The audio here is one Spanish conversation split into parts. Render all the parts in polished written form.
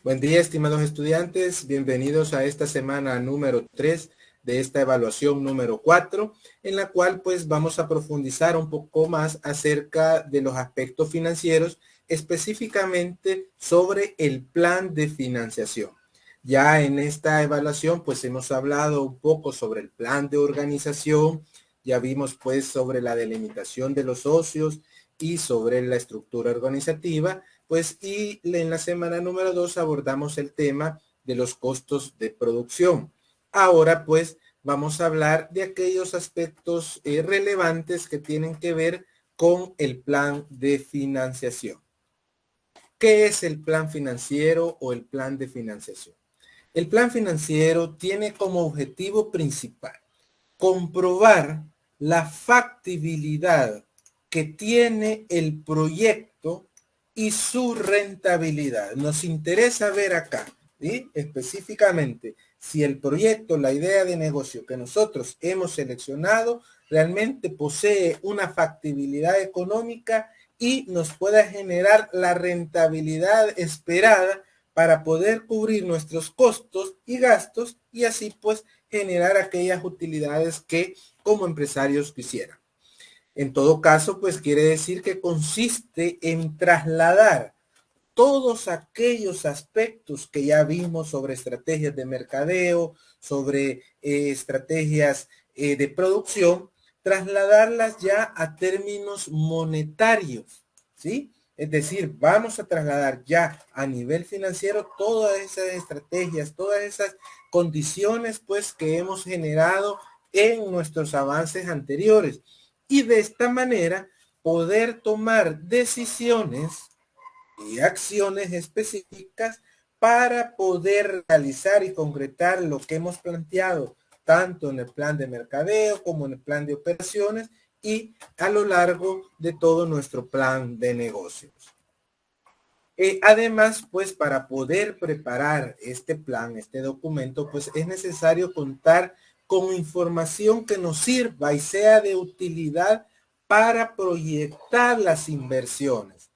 Buen día, estimados estudiantes. Bienvenidos a esta semana número 3 de esta evaluación número 4, en la cual pues vamos a profundizar un poco más acerca de los aspectos financieros, específicamente sobre el plan de financiación. Ya en esta evaluación pues hemos hablado un poco sobre el plan de organización, ya vimos pues sobre la delimitación de los socios y sobre la estructura organizativa. Pues y en la semana número 2 abordamos el tema de los costos de producción. Ahora pues vamos a hablar de aquellos aspectos relevantes que tienen que ver con el plan de financiación. ¿Qué es el plan financiero o el plan de financiación? El plan financiero tiene como objetivo principal comprobar la factibilidad que tiene el proyecto y su rentabilidad. Nos interesa ver acá, ¿sí? Específicamente, si el proyecto, la idea de negocio que nosotros hemos seleccionado realmente posee una factibilidad económica y nos pueda generar la rentabilidad esperada para poder cubrir nuestros costos y gastos y así pues generar aquellas utilidades que como empresarios quisieran. En todo caso, pues quiere decir que consiste en trasladar todos aquellos aspectos que ya vimos sobre estrategias de mercadeo, sobre estrategias de producción, trasladarlas ya a términos monetarios, ¿sí? Es decir, vamos a trasladar ya a nivel financiero todas esas estrategias, todas esas condiciones pues que hemos generado en nuestros avances anteriores. Y de esta manera poder tomar decisiones y acciones específicas para poder realizar y concretar lo que hemos planteado tanto en el plan de mercadeo como en el plan de operaciones y a lo largo de todo nuestro plan de negocios. Además, pues para poder preparar este plan, este documento, pues es necesario contar con información que nos sirva y sea de utilidad para proyectar las inversiones.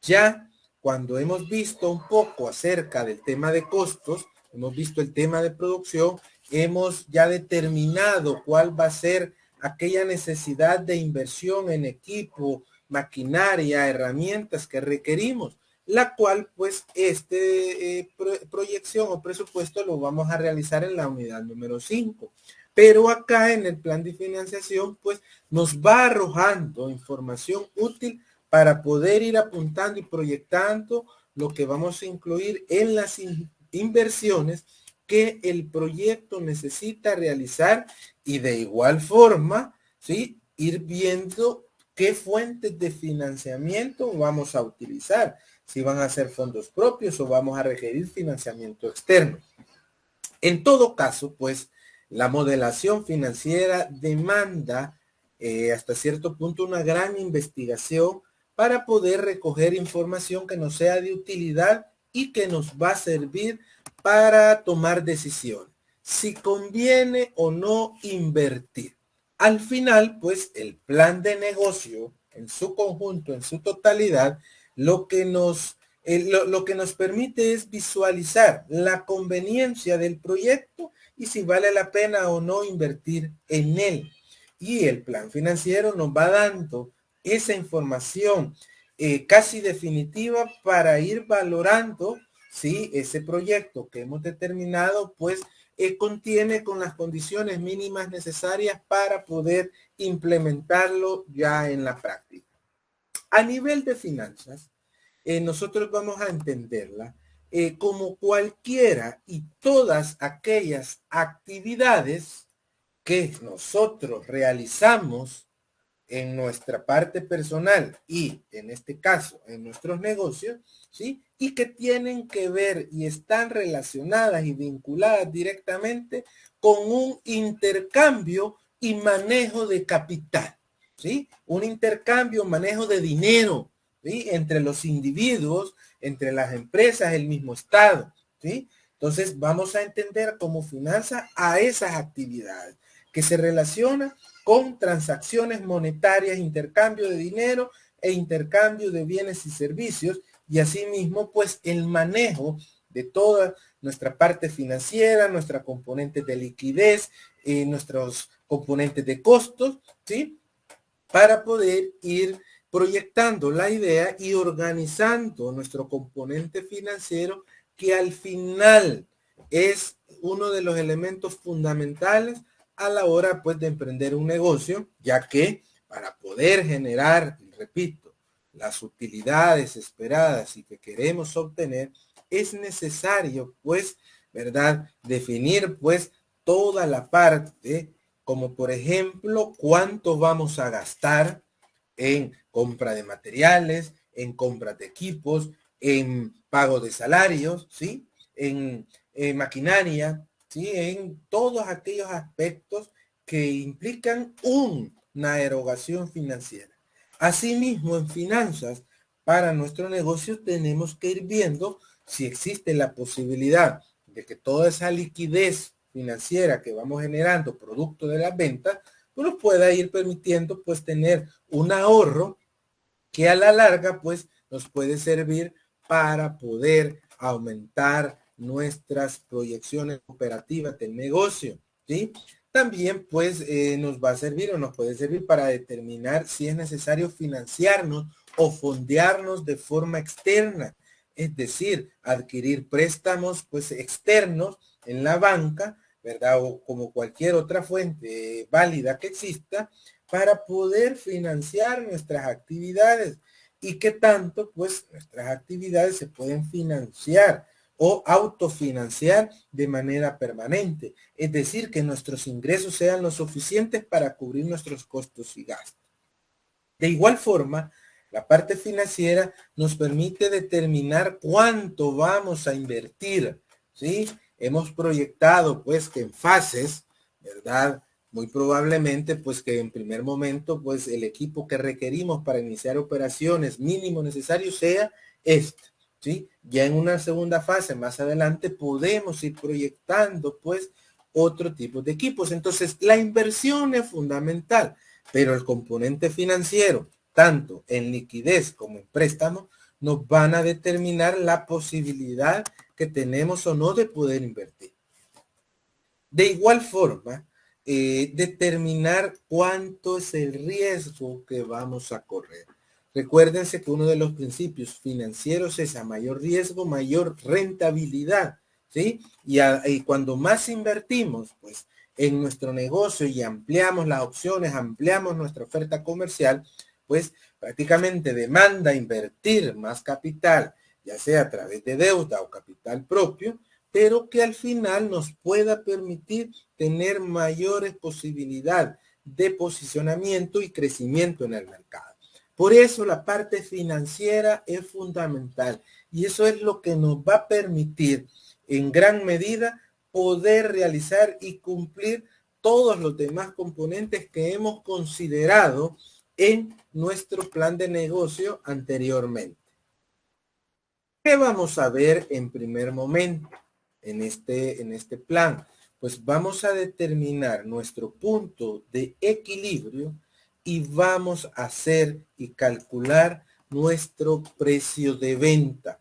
Ya cuando hemos visto un poco acerca del tema de costos, hemos visto el tema de producción, hemos ya determinado cuál va a ser aquella necesidad de inversión en equipo, maquinaria, herramientas que requerimos, la cual pues proyección o presupuesto lo vamos a realizar en la unidad número 5. Pero acá en el plan de financiación pues nos va arrojando información útil para poder ir apuntando y proyectando lo que vamos a incluir en las inversiones que el proyecto necesita realizar y de igual forma, ¿sí? Ir viendo qué fuentes de financiamiento vamos a utilizar, si van a ser fondos propios o vamos a requerir financiamiento externo. En todo caso, pues la modelación financiera demanda hasta cierto punto una gran investigación para poder recoger información que nos sea de utilidad y que nos va a servir para tomar decisiones, si conviene o no invertir. Al final, pues el plan de negocio en su conjunto, en su totalidad, lo que nos permite es visualizar la conveniencia del proyecto y si vale la pena o no invertir en él. Y el plan financiero nos va dando esa información casi definitiva para ir valorando si ese proyecto que hemos determinado pues contiene con las condiciones mínimas necesarias para poder implementarlo ya en la práctica. A nivel de finanzas, nosotros vamos a entenderla como cualquiera y todas aquellas actividades que nosotros realizamos en nuestra parte personal y en este caso en nuestros negocios, ¿sí? Y que tienen que ver y están relacionadas y vinculadas directamente con un intercambio y manejo de capital, ¿sí? Un intercambio, manejo de dinero, ¿sí? Entre los individuos, entre las empresas, el mismo Estado, ¿sí? Entonces vamos a entender como finanza a esas actividades que se relacionan con transacciones monetarias, intercambio de dinero e intercambio de bienes y servicios y asimismo pues el manejo de toda nuestra parte financiera, nuestra componente de liquidez, nuestros componentes de costos, ¿sí? Para poder ir proyectando la idea y organizando nuestro componente financiero, que al final es uno de los elementos fundamentales a la hora pues de emprender un negocio, ya que para poder generar, repito, las utilidades esperadas y que queremos obtener, es necesario pues, ¿verdad? Definir pues toda la parte, como por ejemplo, cuánto vamos a gastar en compra de materiales, en compra de equipos, en pago de salarios, ¿sí? En maquinaria, ¿sí? En todos aquellos aspectos que implican una erogación financiera. Asimismo, en finanzas, para nuestro negocio tenemos que ir viendo si existe la posibilidad de que toda esa liquidez financiera que vamos generando producto de las ventas, pues nos pueda ir permitiendo pues tener un ahorro que a la larga pues nos puede servir para poder aumentar nuestras proyecciones operativas del negocio, ¿sí? También pues nos va a servir o nos puede servir para determinar si es necesario financiarnos o fondearnos de forma externa, es decir, adquirir préstamos pues externos en la banca, ¿verdad? O como cualquier otra fuente válida que exista, para poder financiar nuestras actividades. Y qué tanto pues nuestras actividades se pueden financiar o autofinanciar de manera permanente, es decir, que nuestros ingresos sean lo suficientes para cubrir nuestros costos y gastos. De igual forma, la parte financiera nos permite determinar cuánto vamos a invertir, ¿sí? Hemos proyectado pues que en fases, ¿verdad? Muy probablemente pues que en primer momento pues el equipo que requerimos para iniciar operaciones mínimo necesario sea este, ¿sí? Ya en una segunda fase más adelante podemos ir proyectando pues otro tipo de equipos. Entonces la inversión es fundamental, pero el componente financiero, tanto en liquidez como en préstamo, nos van a determinar la posibilidad que tenemos o no de poder invertir. De igual forma, determinar cuánto es el riesgo que vamos a correr. Recuérdense que uno de los principios financieros es a mayor riesgo, mayor rentabilidad, ¿sí? Y cuando más invertimos, pues, en nuestro negocio y ampliamos las opciones, ampliamos nuestra oferta comercial, pues prácticamente demanda invertir más capital, ya sea a través de deuda o capital propio, pero que al final nos pueda permitir tener mayores posibilidades de posicionamiento y crecimiento en el mercado. Por eso la parte financiera es fundamental y eso es lo que nos va a permitir en gran medida poder realizar y cumplir todos los demás componentes que hemos considerado en nuestro plan de negocio anteriormente. ¿Qué vamos a ver en primer momento en este plan? Pues vamos a determinar nuestro punto de equilibrio y vamos a hacer y calcular nuestro precio de venta.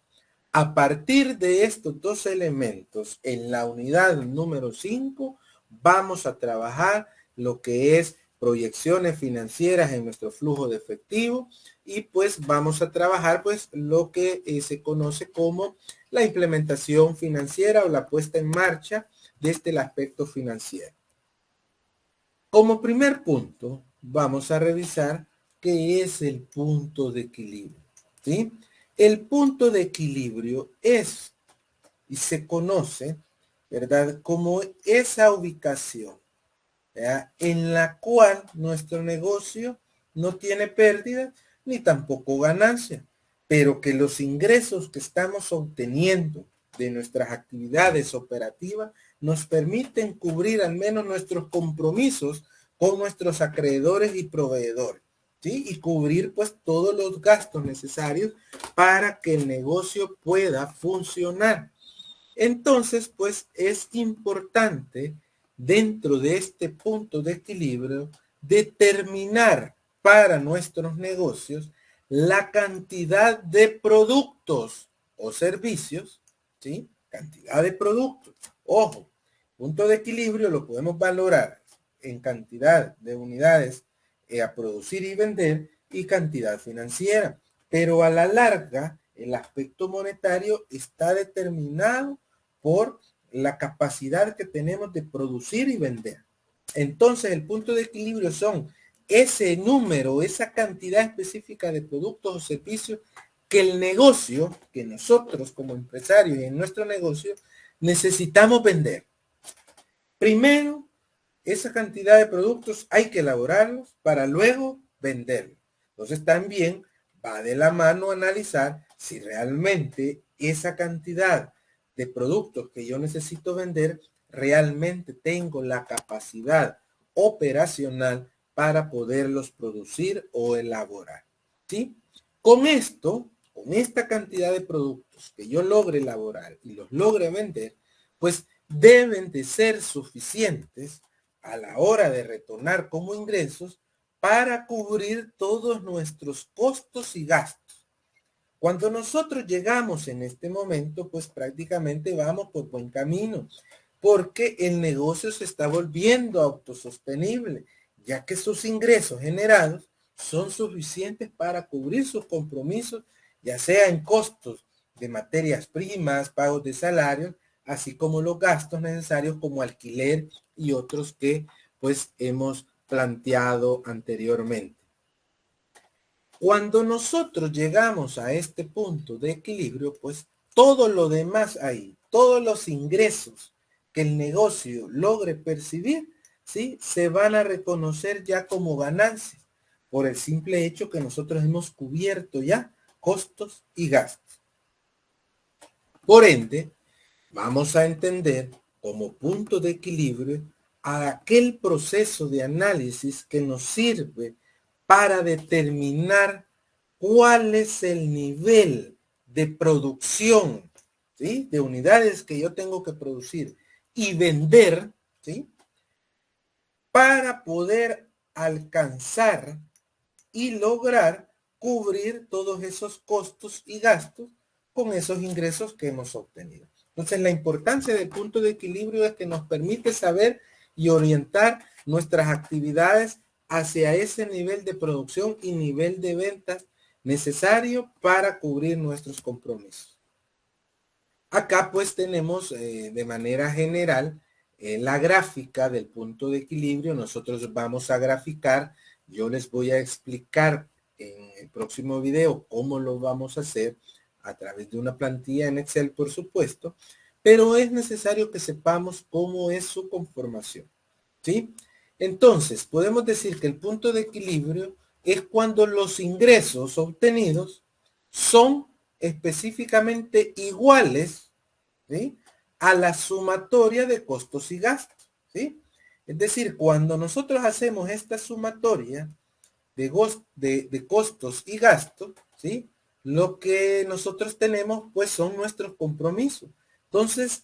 A partir de estos dos elementos, en la unidad número 5, vamos a trabajar lo que es proyecciones financieras en nuestro flujo de efectivo y pues vamos a trabajar pues lo que se conoce como la implementación financiera o la puesta en marcha desde el aspecto financiero. Como primer punto, vamos a revisar qué es el punto de equilibrio, ¿sí? El punto de equilibrio es y se conoce, ¿verdad? Como esa ubicación, ¿verdad? En la cual nuestro negocio no tiene pérdida ni tampoco ganancia, pero que los ingresos que estamos obteniendo de nuestras actividades operativas nos permiten cubrir al menos nuestros compromisos con nuestros acreedores y proveedores, ¿sí? Y cubrir pues todos los gastos necesarios para que el negocio pueda funcionar. Entonces, pues es importante dentro de este punto de equilibrio determinar para nuestros negocios la cantidad de productos o servicios, ¿sí? cantidad de productos. Ojo, punto de equilibrio lo podemos valorar en cantidad de unidades a producir y vender y cantidad financiera. Pero a la larga, el aspecto monetario está determinado por la capacidad que tenemos de producir y vender. Entonces, el punto de equilibrio son ese número, esa cantidad específica de productos o servicios que el negocio, que nosotros como empresarios y en nuestro negocio necesitamos vender. Primero, esa cantidad de productos hay que elaborarlos para luego venderlos. Entonces también va de la mano analizar si realmente esa cantidad de productos que yo necesito vender, realmente tengo la capacidad operacional para poderlos producir o elaborar. ¿Sí? Con esto, con esta cantidad de productos que yo logre elaborar y los logre vender, pues deben de ser suficientes a la hora de retornar como ingresos para cubrir todos nuestros costos y gastos. Cuando nosotros llegamos en este momento, pues prácticamente vamos por buen camino, porque el negocio se está volviendo autosostenible, ya que sus ingresos generados son suficientes para cubrir sus compromisos, ya sea en costos de materias primas, pagos de salarios, así como los gastos necesarios como alquiler y otros que pues hemos planteado anteriormente. Cuando nosotros llegamos a este punto de equilibrio, pues todo lo demás ahí, todos los ingresos que el negocio logre percibir, ¿sí? Se van a reconocer ya como ganancias por el simple hecho que nosotros hemos cubierto ya costos y gastos. Por ende, vamos a entender como punto de equilibrio a aquel proceso de análisis que nos sirve para determinar cuál es el nivel de producción, ¿sí? De unidades que yo tengo que producir y vender, ¿sí? Para poder alcanzar y lograr cubrir todos esos costos y gastos con esos ingresos que hemos obtenido. Entonces, la importancia del punto de equilibrio es que nos permite saber y orientar nuestras actividades hacia ese nivel de producción y nivel de ventas necesario para cubrir nuestros compromisos. Acá pues tenemos de manera general la gráfica del punto de equilibrio. Nosotros vamos a graficar. Yo les voy a explicar en el próximo video cómo lo vamos a hacer a través de una plantilla en Excel, por supuesto, pero es necesario que sepamos cómo es su conformación, ¿sí? Entonces, podemos decir que el punto de equilibrio es cuando los ingresos obtenidos son específicamente iguales, ¿sí? A la sumatoria de costos y gastos, ¿sí? Es decir, cuando nosotros hacemos esta sumatoria de costos y gastos, ¿sí? Lo que nosotros tenemos, pues, son nuestros compromisos. Entonces,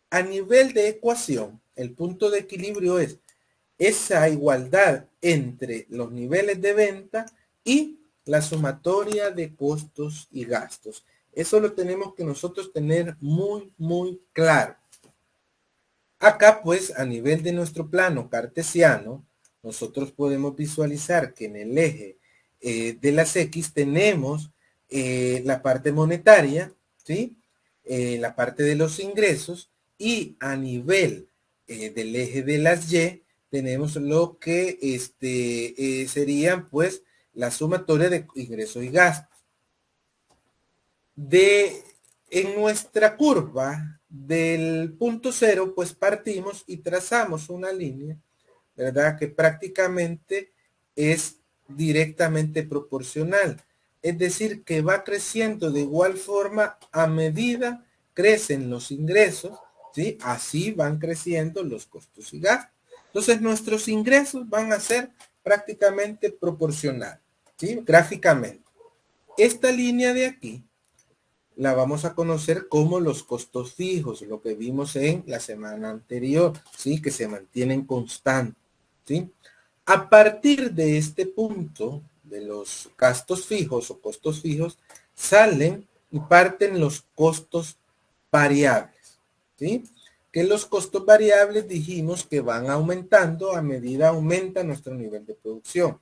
a nivel de ecuación, el punto de equilibrio es esa igualdad entre los niveles de venta y la sumatoria de costos y gastos. Eso lo tenemos que nosotros tener muy, muy claro. Acá, pues, a nivel de nuestro plano cartesiano, nosotros podemos visualizar que en el eje de las X tenemos la parte monetaria, ¿sí? La parte de los ingresos, y a nivel del eje de las Y tenemos lo que serían pues la sumatoria de ingresos y gastos. En nuestra curva del punto cero, pues partimos y trazamos una línea, ¿verdad? Que prácticamente es directamente proporcional. Es decir, que va creciendo de igual forma a medida crecen los ingresos, ¿sí? Así van creciendo los costos y gastos. Entonces, nuestros ingresos van a ser prácticamente proporcional, ¿sí? Gráficamente. Esta línea de aquí la vamos a conocer como los costos fijos, lo que vimos en la semana anterior, ¿sí? Que se mantienen constantes, ¿sí? A partir de este punto de los gastos fijos o costos fijos, salen y parten los costos variables, ¿sí? Que los costos variables dijimos que van aumentando a medida aumenta nuestro nivel de producción.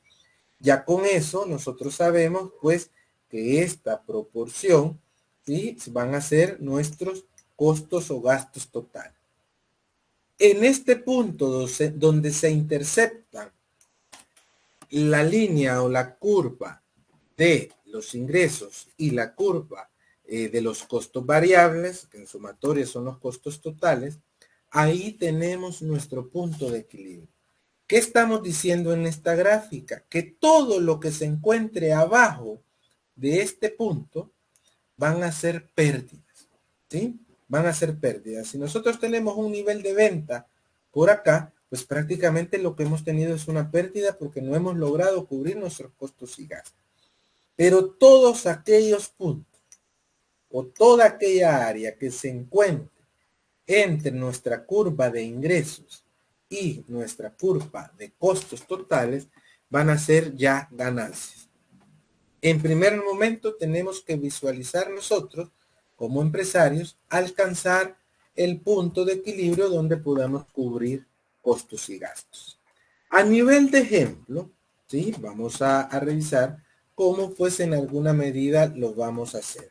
Ya con eso nosotros sabemos pues que esta proporción, ¿sí? Van a ser nuestros costos o gastos totales. En este punto donde se interceptan la línea o la curva de los ingresos y la curva de los costos variables, que en sumatoria son los costos totales, ahí tenemos nuestro punto de equilibrio. ¿Qué estamos diciendo en esta gráfica? Que todo lo que se encuentre abajo de este punto van a ser pérdidas, ¿sí? Van a ser pérdidas. Si nosotros tenemos un nivel de venta por acá, pues prácticamente lo que hemos tenido es una pérdida porque no hemos logrado cubrir nuestros costos y gastos. Pero todos aquellos puntos o toda aquella área que se encuentre entre nuestra curva de ingresos y nuestra curva de costos totales van a ser ya ganancias. En primer momento tenemos que visualizar nosotros como empresarios alcanzar el punto de equilibrio donde podamos cubrir costos y gastos. A nivel de ejemplo, ¿sí? Vamos a revisar cómo pues en alguna medida lo vamos a hacer.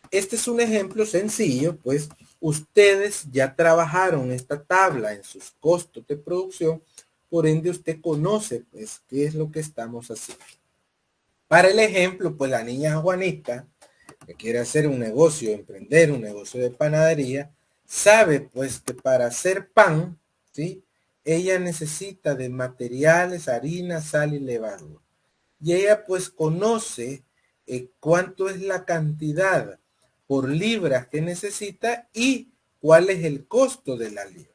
Este es un ejemplo sencillo, pues ustedes ya trabajaron esta tabla en sus costos de producción, por ende usted conoce pues qué es lo que estamos haciendo. Para el ejemplo, pues la niña Juanita, que quiere hacer un negocio, emprender un negocio de panadería, sabe pues que para hacer pan, ¿sí? Ella necesita de materiales, harina, sal y levadura. Y ella pues conoce cuánto es la cantidad por libras que necesita y cuál es el costo de la libra.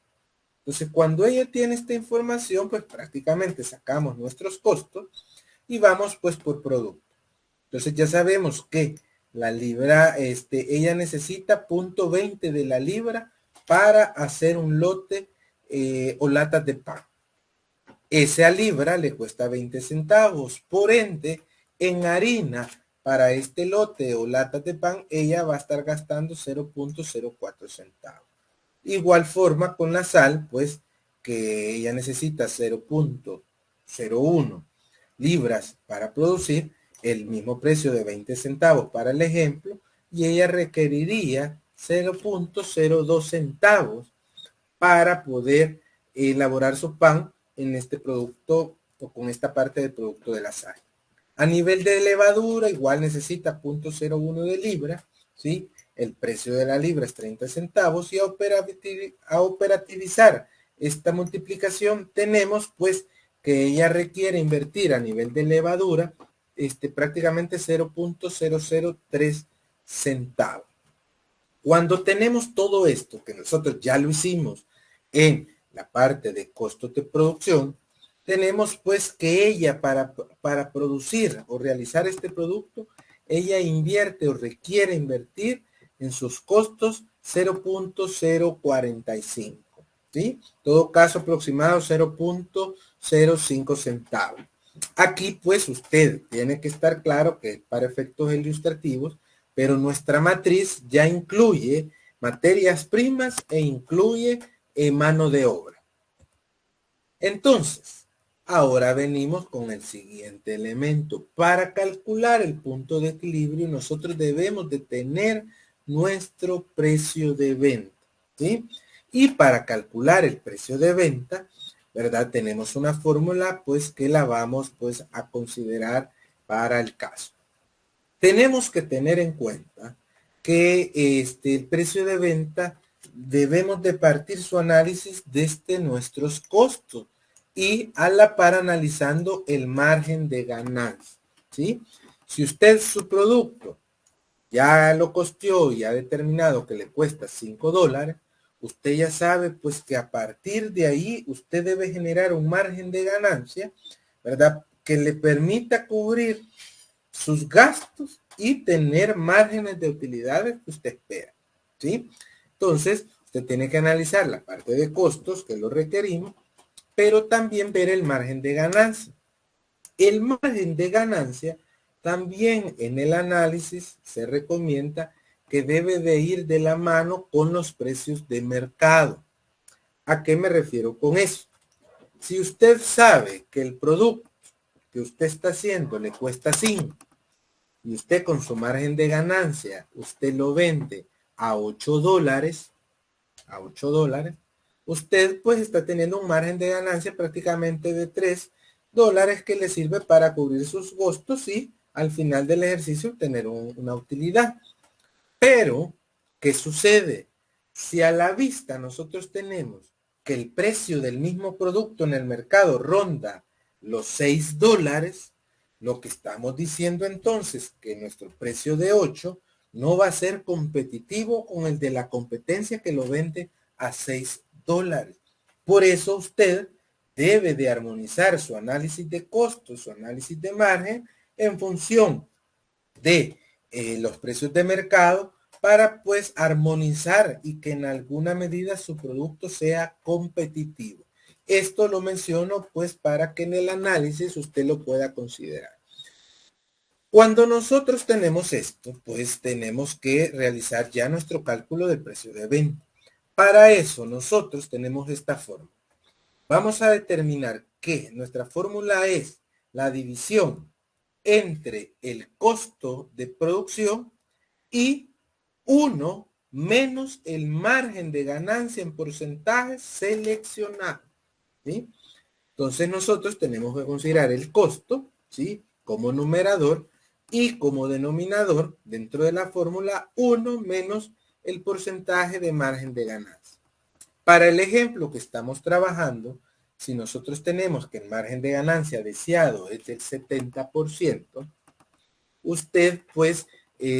Entonces, cuando ella tiene esta información, pues prácticamente sacamos nuestros costos y vamos pues por producto. Entonces ya sabemos que la libra, ella necesita 0.20 de la libra para hacer un lote o latas de pan. Esa libra le cuesta 20 centavos. Por ende, en harina para este lote o latas de pan, ella va a estar gastando 0.04 centavos. Igual forma con la sal, pues que ella necesita 0.01 libras para producir el mismo precio de 20 centavos para el ejemplo, y ella requeriría 0.02 centavos para poder elaborar su pan en este producto o con esta parte del producto de la sal. A nivel de levadura, igual necesita 0.01 de libra, ¿sí? El precio de la libra es 30 centavos y a operativizar esta multiplicación tenemos pues que ella requiere invertir a nivel de levadura prácticamente 0.003 centavos. Cuando tenemos todo esto, que nosotros ya lo hicimos en la parte de costos de producción, tenemos pues que ella para producir o realizar este producto, ella invierte o requiere invertir en sus costos 0.045, ¿sí? Todo caso aproximado 0.05 centavos. Aquí pues usted tiene que estar claro que para efectos ilustrativos, pero nuestra matriz ya incluye materias primas e incluye mano de obra. Entonces, ahora venimos con el siguiente elemento. Para calcular el punto de equilibrio, nosotros debemos de tener nuestro precio de venta, ¿sí? Y para calcular el precio de venta, ¿verdad? Tenemos una fórmula, pues, que la vamos, pues, a considerar para el caso. Tenemos que tener en cuenta que el precio de venta debemos de partir su análisis desde nuestros costos y a la par analizando el margen de ganancia, ¿sí? Si usted su producto ya lo costeó y ha determinado que le cuesta $5, usted ya sabe pues que a partir de ahí usted debe generar un margen de ganancia, ¿verdad? Que le permita cubrir sus gastos y tener márgenes de utilidades que usted espera, ¿sí? Entonces, usted tiene que analizar la parte de costos que lo requerimos, pero también ver el margen de ganancia. El margen de ganancia también en el análisis se recomienda que debe de ir de la mano con los precios de mercado. ¿A qué me refiero con eso? Si usted sabe que el producto que usted está haciendo le cuesta 5 y usted con su margen de ganancia, usted lo vende a $8, usted pues está teniendo un margen de ganancia prácticamente de $3 que le sirve para cubrir sus costos y al final del ejercicio tener una utilidad. Pero, ¿qué sucede? Si a la vista nosotros tenemos que el precio del mismo producto en el mercado ronda los $6, lo que estamos diciendo entonces que nuestro precio de 8 no va a ser competitivo con el de la competencia que lo vende a $6. Por eso usted debe de armonizar su análisis de costos, su análisis de margen en función de los precios de mercado para pues armonizar y que en alguna medida su producto sea competitivo. Esto lo menciono pues para que en el análisis usted lo pueda considerar. Cuando nosotros tenemos esto, pues tenemos que realizar ya nuestro cálculo del precio de venta. Para eso nosotros tenemos esta fórmula. Vamos a determinar que nuestra fórmula es la división entre el costo de producción y 1 menos el margen de ganancia en porcentaje seleccionado, ¿sí? Entonces nosotros tenemos que considerar el costo, ¿sí?, como numerador y como denominador dentro de la fórmula 1 menos el porcentaje de margen de ganancia. Para el ejemplo que estamos trabajando, si nosotros tenemos que el margen de ganancia deseado es del 70%, usted pues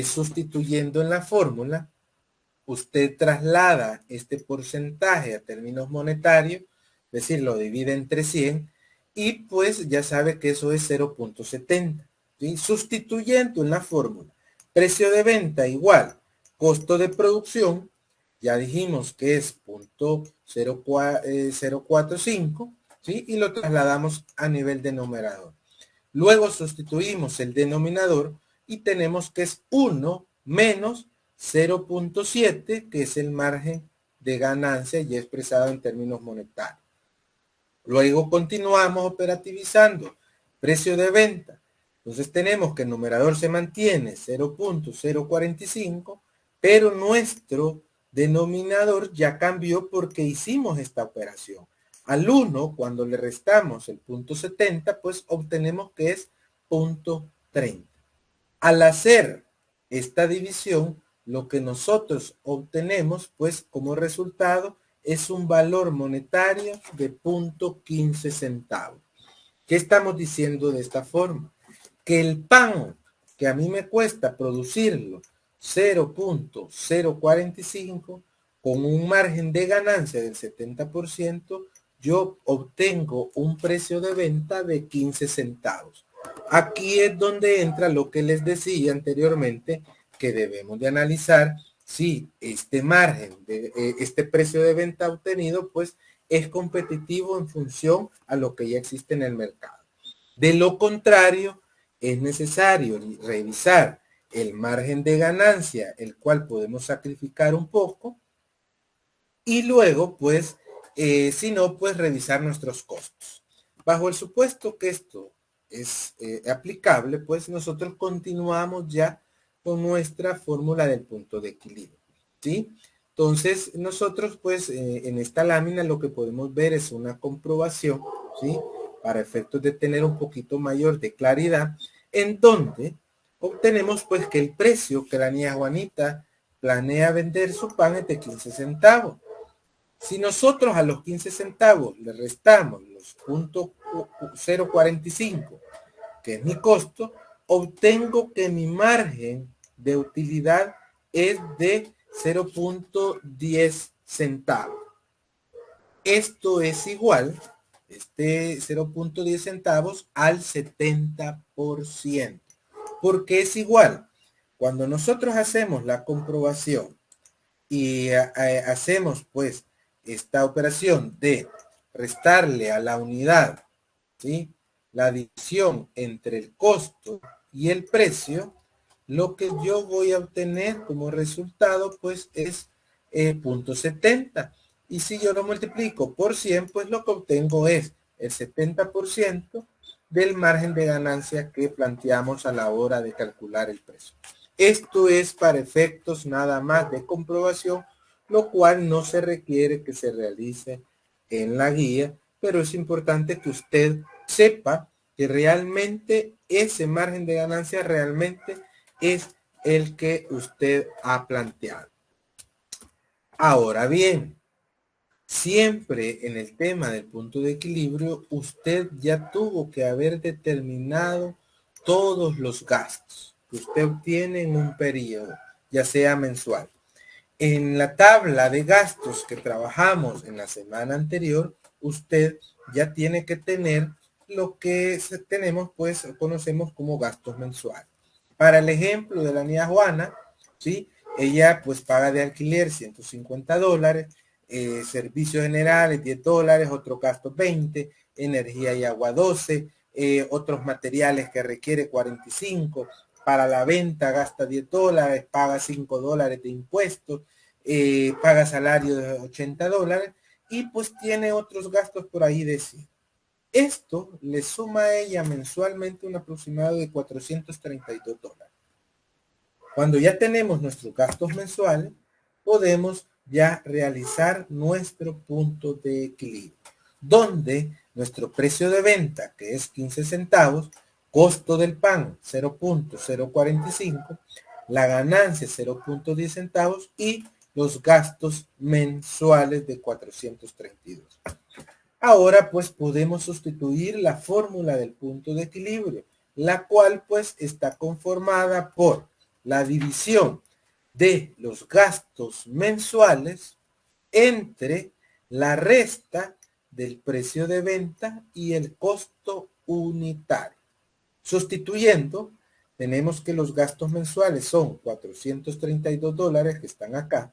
sustituyendo en la fórmula, usted traslada este porcentaje a términos monetarios, es decir, lo divide entre 100 y pues ya sabe que eso es 0.70. ¿Sí? Sustituyendo en la fórmula, precio de venta igual costo de producción, ya dijimos que es 0.045, ¿sí? Y lo trasladamos a nivel de numerador. Luego sustituimos el denominador y tenemos que es 1 menos 0.7, que es el margen de ganancia ya expresado en términos monetarios. Luego continuamos operativizando precio de venta. Entonces tenemos que el numerador se mantiene 0.045, pero nuestro denominador ya cambió porque hicimos esta operación. Al 1, cuando le restamos el 0.70, pues obtenemos que es 0.30. Al hacer esta división, lo que nosotros obtenemos, pues como resultado, es un valor monetario de 0.15 centavos. ¿Qué estamos diciendo de esta forma? Que el pan que a mí me cuesta producirlo 0.045 con un margen de ganancia del 70%, yo obtengo un precio de venta de 15 centavos. Aquí es donde entra lo que les decía anteriormente, que debemos de analizar si este margen, este precio de venta obtenido, pues es competitivo en función a lo que ya existe en el mercado. De lo contrario, es necesario revisar el margen de ganancia, el cual podemos sacrificar un poco, y luego, pues, si no, pues revisar nuestros costos. Bajo el supuesto que esto es aplicable, pues nosotros continuamos ya con nuestra fórmula del punto de equilibrio, ¿sí? Entonces, nosotros, pues, en esta lámina lo que podemos ver es una comprobación, ¿sí?, para efectos de tener un poquito mayor de claridad, en donde obtenemos, pues, que el precio que la niña Juanita planea vender su pan es de 15 centavos. Si nosotros a los 15 centavos le restamos los 0.045, que es mi costo, obtengo que mi margen de utilidad es de 0.10 centavos. Esto es igual, este 0.10 centavos al 70%. ¿Por qué es igual? Cuando nosotros hacemos la comprobación y hacemos pues esta operación de restarle a la unidad, ¿sí?, la división entre el costo y el precio, lo que yo voy a obtener como resultado pues es 0.70. Y si yo lo multiplico por 100, pues lo que obtengo es el 70% del margen de ganancia que planteamos a la hora de calcular el precio. Esto es para efectos nada más de comprobación, lo cual no se requiere que se realice en la guía, pero es importante que usted sepa que realmente ese margen de ganancia realmente es el que usted ha planteado. Ahora bien, siempre en el tema del punto de equilibrio, usted ya tuvo que haber determinado todos los gastos que usted obtiene en un periodo, ya sea mensual. En la tabla de gastos que trabajamos en la semana anterior, usted ya tiene que tener lo que tenemos, pues, conocemos como gastos mensuales. Para el ejemplo de la niña Juana, ¿sí? Ella pues paga de alquiler $150, servicios generales $10, otros gastos 20, energía y agua 12, otros materiales que requiere 45, para la venta gasta $10, paga $5 de impuestos, paga salario de $80 y pues tiene otros gastos por ahí de 100. Esto le suma a ella mensualmente un aproximado de $432. Cuando ya tenemos nuestros gastos mensuales, podemos ya realizar nuestro punto de equilibrio, donde nuestro precio de venta, que es 15 centavos, costo del pan 0.045, la ganancia 0.10 centavos y los gastos mensuales de 432. Ahora pues podemos sustituir la fórmula del punto de equilibrio, la cual pues está conformada por la división de los gastos mensuales entre la resta del precio de venta y el costo unitario. Sustituyendo, tenemos que los gastos mensuales son $432 que están acá.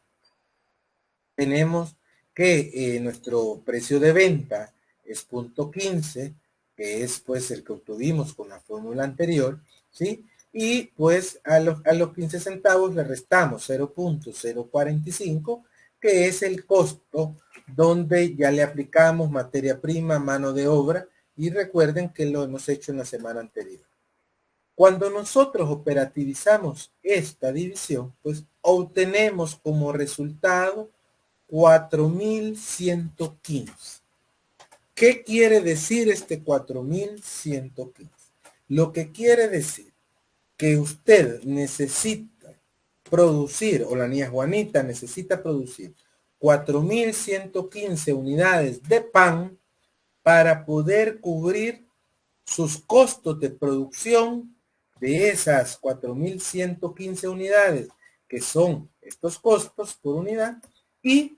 Tenemos que nuestro precio de venta es .15, que es pues el que obtuvimos con la fórmula anterior, ¿sí? Y pues a los 15 centavos le restamos 0.045, que es el costo donde ya le aplicamos materia prima, mano de obra, y recuerden que lo hemos hecho en la semana anterior. Cuando nosotros operativizamos esta división, pues obtenemos como resultado 4115. ¿Qué quiere decir este 4115? Lo que quiere decir que usted necesita producir, o la niña Juanita necesita producir 4115 unidades de pan para poder cubrir sus costos de producción de esas 4115 unidades, que son estos costos por unidad, y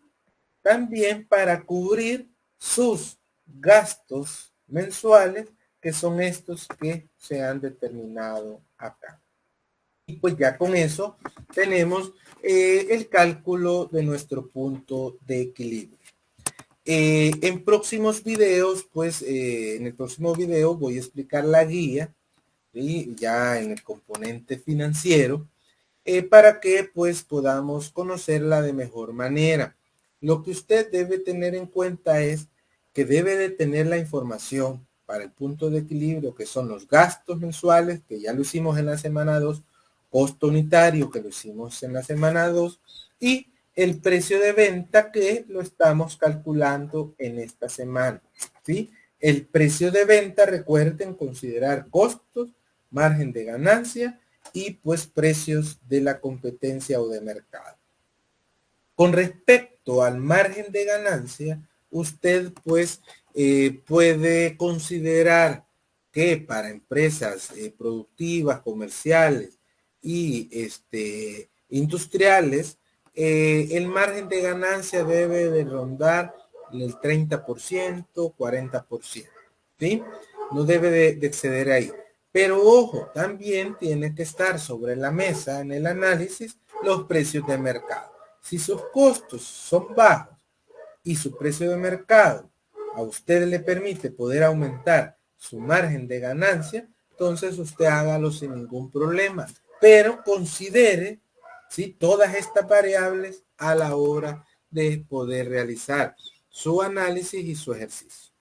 también para cubrir sus gastos mensuales, que son estos que se han determinado acá. Y pues ya con eso tenemos el cálculo de nuestro punto de equilibrio. En próximos videos, pues en el próximo video voy a explicar la guía, ¿sí? Ya en el componente financiero, para que pues podamos conocerla de mejor manera. Lo que usted debe tener en cuenta es que debe de tener la información para el punto de equilibrio, que son los gastos mensuales, que ya lo hicimos en la semana 2, costo unitario, que lo hicimos en la semana 2, y el precio de venta, que lo estamos calculando en esta semana, ¿sí? El precio de venta, recuerden considerar costos, margen de ganancia y pues precios de la competencia o de mercado. Con respecto al margen de ganancia, usted pues puede considerar que para empresas productivas, comerciales y industriales, el margen de ganancia debe de rondar el 30%, 40%, ¿sí? No debe de exceder ahí. Pero ojo, también tiene que estar sobre la mesa en el análisis los precios de mercado. Si sus costos son bajos y su precio de mercado a usted le permite poder aumentar su margen de ganancia, entonces usted hágalo sin ningún problema. pero considere, ¿sí?, todas estas variables a la hora de poder realizar su análisis y su ejercicio.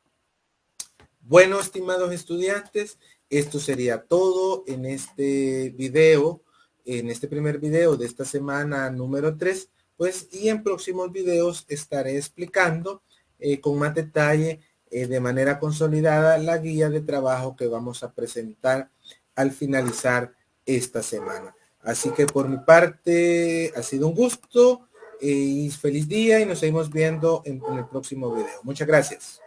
Bueno, estimados estudiantes, esto sería todo en este video, en este primer video de esta semana número 3, pues, y en próximos videos estaré explicando con más detalle, de manera consolidada, la guía de trabajo que vamos a presentar al finalizar esta semana. Así que por mi parte ha sido un gusto y feliz día, y nos seguimos viendo en el próximo video. Muchas gracias.